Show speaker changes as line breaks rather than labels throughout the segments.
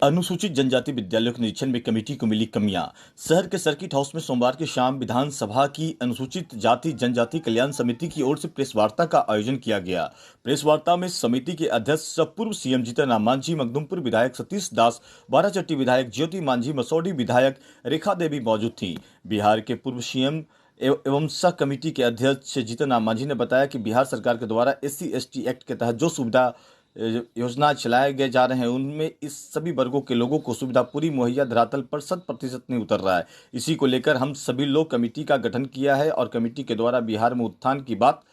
अनुसूचित जनजाति विद्यालयों के निरीक्षण में कमेटी को मिली कमियां। शहर के सर्किट हाउस में सोमवार की शाम विधानसभा की अनुसूचित जाति जनजाति कल्याण समिति की ओर से प्रेस वार्ता का आयोजन किया गया। प्रेस वार्ता में समिति के अध्यक्ष पूर्व सीएम जीतन राम मांझी, मखदुमपुर विधायक सतीश दास, बाराचट्टी विधायक ज्योति मांझी, मसौढी विधायक रेखा देवी मौजूद थी। बिहार के पूर्व सीएम एवं सह कमेटी के अध्यक्ष जीतन राम मांझी ने बताया कि बिहार सरकार के द्वारा SC/ST एक्ट के तहत जो सुविधा योजना चलाए गए जा रहे हैं उनमें इस सभी वर्गों के लोगों को सुविधा पूरी मुहैया धरातल पर 100% नहीं उतर रहा है। इसी को लेकर हम सभी लोग कमेटी का गठन किया है और कमेटी के द्वारा बिहार में उत्थान की बात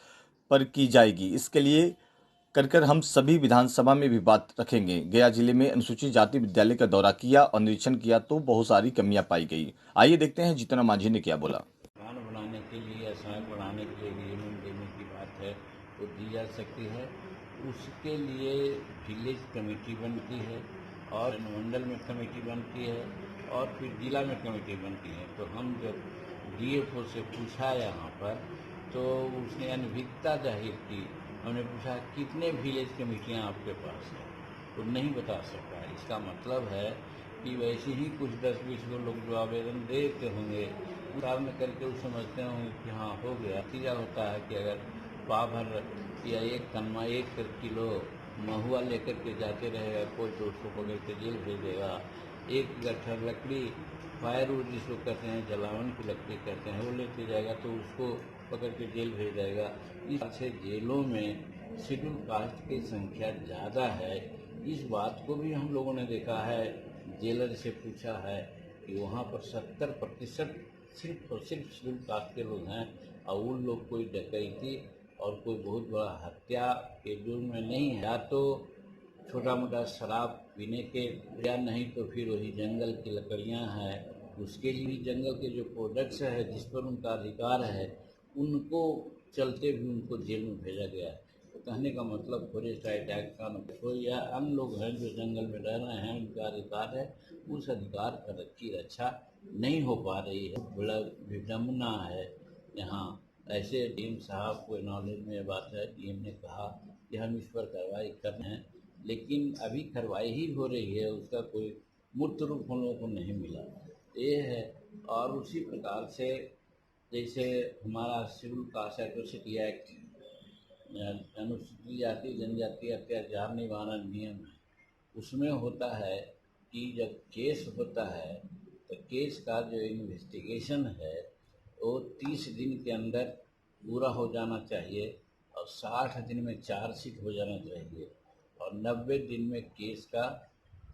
पर की जाएगी। इसके लिए कर हम सभी विधानसभा में भी बात रखेंगे। गया जिले में अनुसूचित जाति विद्यालय का दौरा किया और निरीक्षण किया तो बहुत सारी कमियां पाई गई। आइए देखते हैं जीतन राम मांझी ने क्या बोला।
मकान बनाने के लिए या सड़क बनाने के लिए जमीन देने की बात है वो दी जा सकती है। उसके लिए विलेज कमेटी बनती है और अनुमंडल में कमेटी बनती है और फिर जिला में कमेटी बनती है। तो हम जब DFO से पूछा यहाँ पर तो उसने अनभिज्ञता जाहिर की। हमने पूछा कितने विलेज कमेटियाँ आपके पास हैं, तो नहीं बता सकता। इसका मतलब है कि वैसे ही कुछ 10-20 लोग जो आवेदन देते होंगे सामने करके वो समझते होंगे कि हाँ हो गया। नतीजा होता है कि अगर पाभर या एक कनमा 1 किलो महुआ लेकर के जाते रहेगा कोई तो उसको पकड़ के जेल भेज देगा। एक गट्ठर लकड़ी फायरवुड जिसको कहते हैं, जलावन की लकड़ी कहते हैं, वो लेते जाएगा तो उसको पकड़ के जेल भेज जाएगा। इससे जेलों में शेड्यूल कास्ट की संख्या ज़्यादा है। इस बात को भी हम लोगों ने देखा है, जेलर से पूछा है कि वहाँ पर 70% सिर्फ और सिर्फ शेड्यूल कास्ट के लोग हैं और उन लोग कोई डकैती और कोई बहुत बड़ा हत्या के जुर्म में नहीं है। या तो छोटा मोटा शराब पीने के, या नहीं तो फिर वही जंगल की लकड़ियां हैं उसके लिए जंगल के जो प्रोडक्ट्स है जिस पर उनका अधिकार है उनको चलते भी उनको जेल में भेजा गया है। तो कहने का मतलब फॉरेस्ट राइट एक्ट का कोई या अन्य लोग हैं जो जंगल में रह रहे हैं उनका अधिकार है, उस अधिकार की रक्षा नहीं हो पा रही है। बड़ा विडम्बना है। यहाँ ऐसे डीएम साहब को नॉलेज में बात है, डीएम ने कहा कि हम इस पर कार्रवाई कर रहे हैं, लेकिन अभी कार्रवाई ही हो रही है, उसका कोई मूर्त रूप हम लोगों को नहीं मिला। ये है। और उसी प्रकार से जैसे हमारा शेड्यूल कास्ट एट्रोसिटी एक्ट, अनुसूचित जाति जनजाति अत्याचार निवारण नियम है, उसमें होता है कि जब केस होता है तो केस का जो इन्वेस्टिगेशन है वो 30 दिन के अंदर पूरा हो जाना चाहिए और 60 दिन में चार्जशीट हो जाना चाहिए और 90 दिन में केस का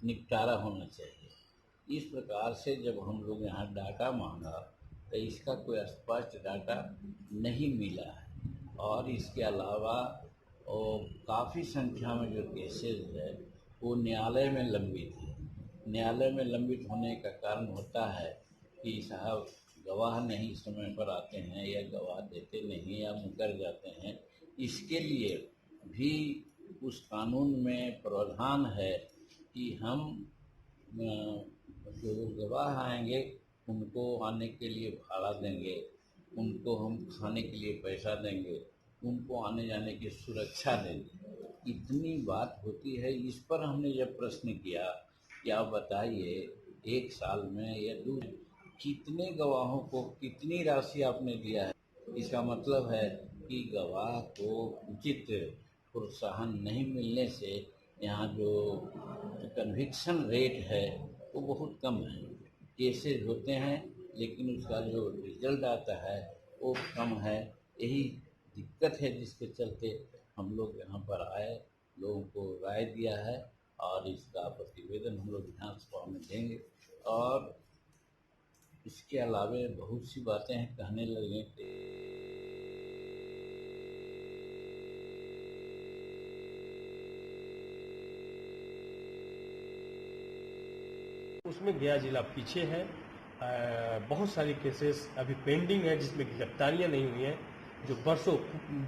निपटारा होना चाहिए। इस प्रकार से जब हम लोग यहाँ डाटा मांगा तो इसका कोई स्पष्ट डाटा नहीं मिला है। और इसके अलावा काफ़ी संख्या में जो केसेस है वो न्यायालय में लंबित है। न्यायालय में लंबित होने का कारण होता है कि साहब गवाह नहीं समय पर आते हैं या गवाह देते नहीं या मुकर जाते हैं। इसके लिए भी उस कानून में प्रावधान है कि हम जो गवाह आएंगे उनको आने के लिए भाड़ा देंगे, उनको हम खाने के लिए पैसा देंगे, उनको आने जाने की सुरक्षा देंगे। इतनी बात होती है। इस पर हमने जब प्रश्न किया कि आप बताइए 1 साल में या 2 कितने गवाहों को कितनी राशि आपने दिया है। इसका मतलब है कि गवाह को उचित प्रोत्साहन नहीं मिलने से यहाँ जो कन्विक्शन रेट है वो बहुत कम है। केसेस होते हैं लेकिन उसका जो रिजल्ट आता है वो कम है। यही दिक्कत है जिसके चलते हम लोग यहाँ पर आए, लोगों को राय दिया है और इसका प्रतिवेदन हम लोग विधानसभा में देंगे। और इसके अलावे बहुत सी बातें हैं कहने लगे।
उसमें गया जिला पीछे है। बहुत सारी केसेस अभी पेंडिंग है जिसमें गिरफ्तारियां नहीं हुई हैं। जो बरसों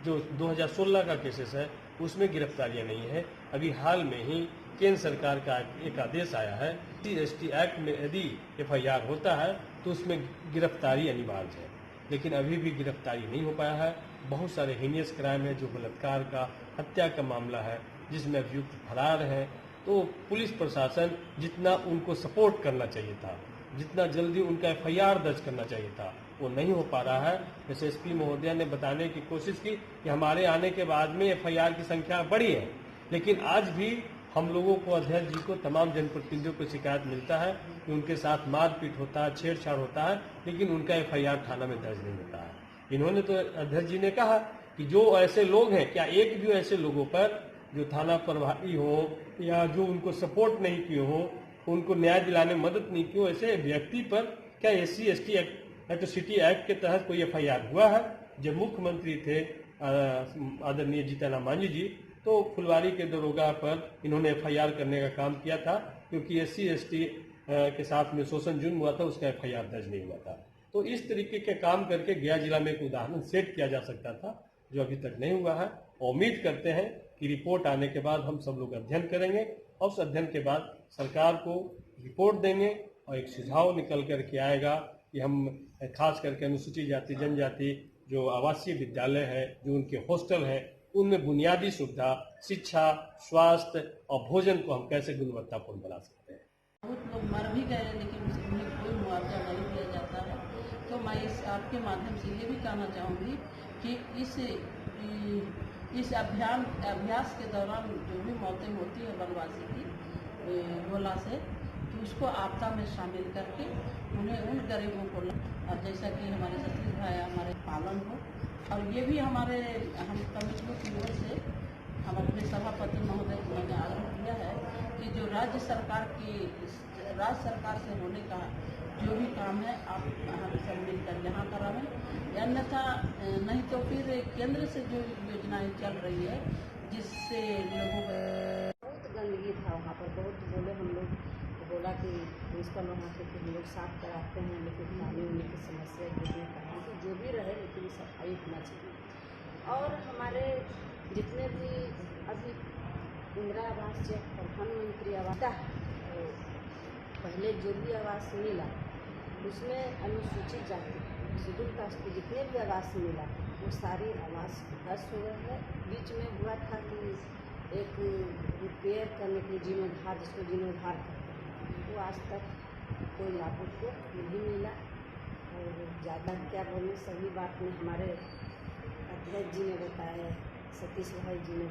जो 2016 का केसेस है उसमें गिरफ्तारियां नहीं है। अभी हाल में ही केंद्र सरकार का एक आदेश आया है SC/ST एक्ट में यदि FIR होता है तो उसमें गिरफ्तारी अनिवार्य है, लेकिन अभी भी गिरफ्तारी नहीं हो पाया है। बहुत सारे हीनियस क्राइम है जो बलात्कार का, हत्या का मामला है जिसमें अभियुक्त फरार है तो पुलिस प्रशासन जितना उनको सपोर्ट करना चाहिए था, जितना जल्दी उनका एफआईआर दर्ज करना चाहिए था, वो नहीं हो पा रहा है। जैसे एसपी महोदया ने बताने की कोशिश की कि हमारे आने के बाद में एफआईआर की संख्या बढ़ी है, लेकिन आज भी हम लोगों को, अध्यक्ष जी को, तमाम जनप्रतिनिधियों को शिकायत मिलता है कि उनके साथ मारपीट होता है, छेड़छाड़ होता है, लेकिन उनका एफआईआर थाना में दर्ज नहीं होता है। इन्होंने तो, अध्यक्ष जी ने कहा कि जो ऐसे लोग हैं, क्या एक भी ऐसे लोगों पर जो थाना प्रभारी हो या जो उनको सपोर्ट नहीं किए हो, उनको न्याय दिलाने में मदद नहीं की हो, ऐसे व्यक्ति पर क्या SC/ST एट्रोसिटी एक्ट के तहत कोई एफआईआर हुआ है? जब मुख्यमंत्री थे आदरणीय जीतनराम मांझी जी, तो फुलवारी के दरोगा पर इन्होंने एफआईआर करने का काम किया था, क्योंकि SC/ST के साथ में शोषण जुर्म हुआ था, उसका एफआईआर दर्ज नहीं हुआ था। तो इस तरीके के काम करके गया जिला में एक उदाहरण सेट किया जा सकता था, जो अभी तक नहीं हुआ है। उम्मीद करते हैं कि रिपोर्ट आने के बाद हम सब लोग अध्ययन करेंगे और उस अध्ययन के बाद सरकार को रिपोर्ट देंगे और एक सुझाव निकल करके आएगा कि हम खास करके अनुसूचित जाति जनजाति जो आवासीय विद्यालय है, जो उनके हॉस्टल है, उनमें बुनियादी सुविधा, शिक्षा, स्वास्थ्य और भोजन को हम कैसे गुणवत्तापूर्ण बना सकते हैं।
बहुत लोग मर भी गए, लेकिन उन्हें कोई मुआवजा नहीं दिया जाता है। तो मैं इस आपके माध्यम से ये भी कहना चाहूँगी कि इस अभ्यास के दौरान जो भी मौतें होती है वनवासी की गोला से, तो उसको आपदा में शामिल करके उन्हें उन गरीबों को, और जैसा कि हमारे सतीश भाई हमारे पालन हो, और ये भी हम कमेटियों की ओर से हम अपने सभापति महोदय को मैंने आग्रह किया है कि जो राज्य सरकार से होने का जो भी काम है आप हम सब मिलकर यहाँ करावें, अन्यथा नहीं तो फिर केंद्र से जो योजनाएं चल रही है जिससे लोगों को
बहुत गंदगी था वहाँ पर, बहुत बोले हम लोग, बोला कि प्रिंसिपल वहाँ से कि हम लोग साफ कराते हैं, लेकिन पानी उनी की समस्या गिरने का कि जो भी रहे, लेकिन सफाई होना चाहिए। और हमारे जितने भी अभी इंदिरा आवास या प्रधानमंत्री आवास है, पहले जो भी आवास मिला उसमें अनुसूचित जाति शेड्यूल कास्ट के जितने भी आवास मिला वो सारी आवास ध्वस्त हो गए हैं। बीच में हुआ था कि एक रिपेयर करने के जीर्णोद्धार, जिसको जीर्णोद्धार कहते हैं, वो आज तक कोई लाभुक को नहीं मिला। और ज़्यादा क्या बोलूँ, सभी बात में हमारे अध्यक्ष जी ने बताया, सतीश भाई जी ने